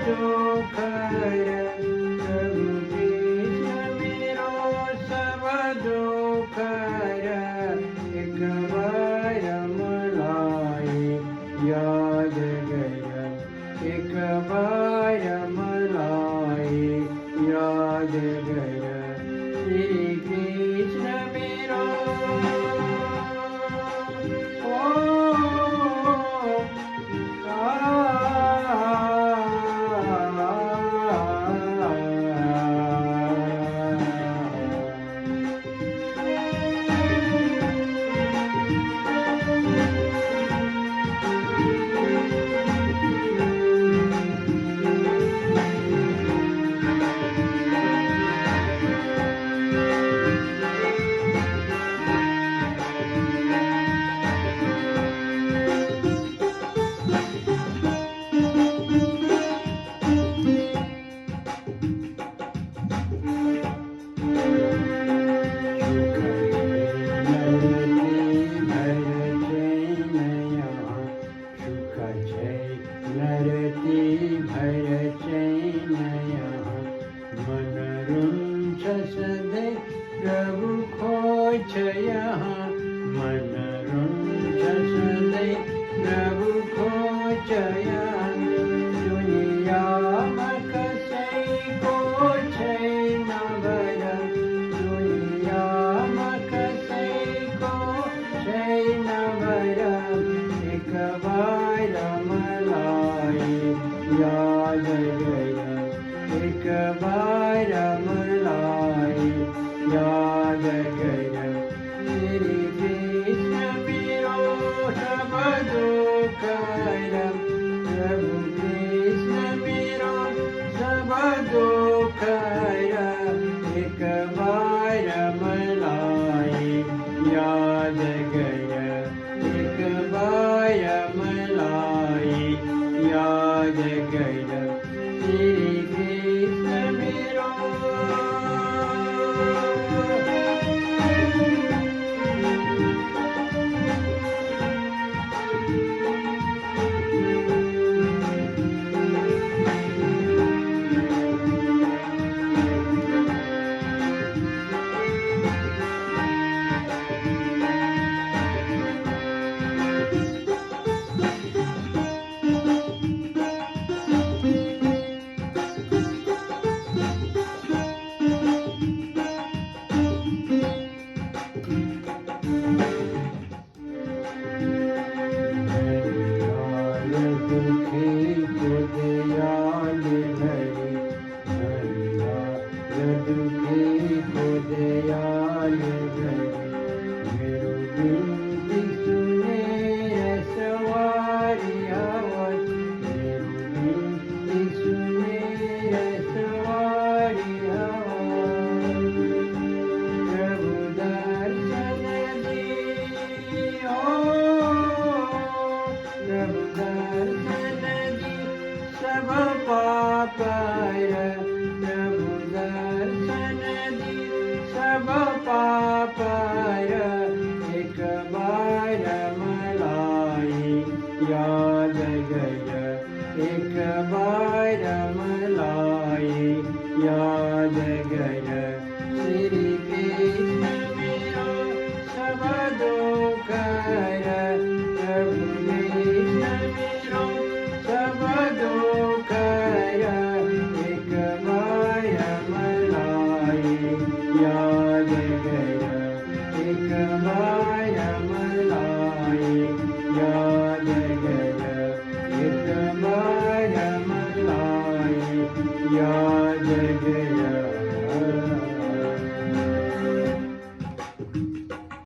दुख हर प्रभु कृष्ण मेरो सब दुख हर एक बार मलाई याद गया एक बार मलाई याद गया श्री कृष्ण मेरो नरती भर चैनया मन रुंझ सदे प्रभु खोजया मन रुंझ सदे प्रभु खोजया दुनिया मक सै को छैन भर दुनिया मक सै को छैन भर एक बार मलाई याद गया एक बार मलाई याद गया श्री कृष्ण मेरो सब दुख हर प्रभु कृष्ण मेरो सब दुख हर एक बार मलाई याद गया एक बार मलाई याद गया श्री कृष्ण मेरो दुखी को दयाल भरी दुखी को दयाल भरी मेरो बिनती सुने सवारी आवाज मेरो बिनती सुने सवारी आवाज प्रभु दर्शन दियो प्रभु दर्शन दी सब पाप हर प्रभु दर्शन दी सब पाप हर एक बार मलाई याद गया एक बार मलाई याद गया श्री कृष्ण मेरो सब दुख हर प्रभु कृष्ण मेरो सब दुख हर एक बार मलाई याद गया एक बार मलाई याद गया एक बार मलाई याद गया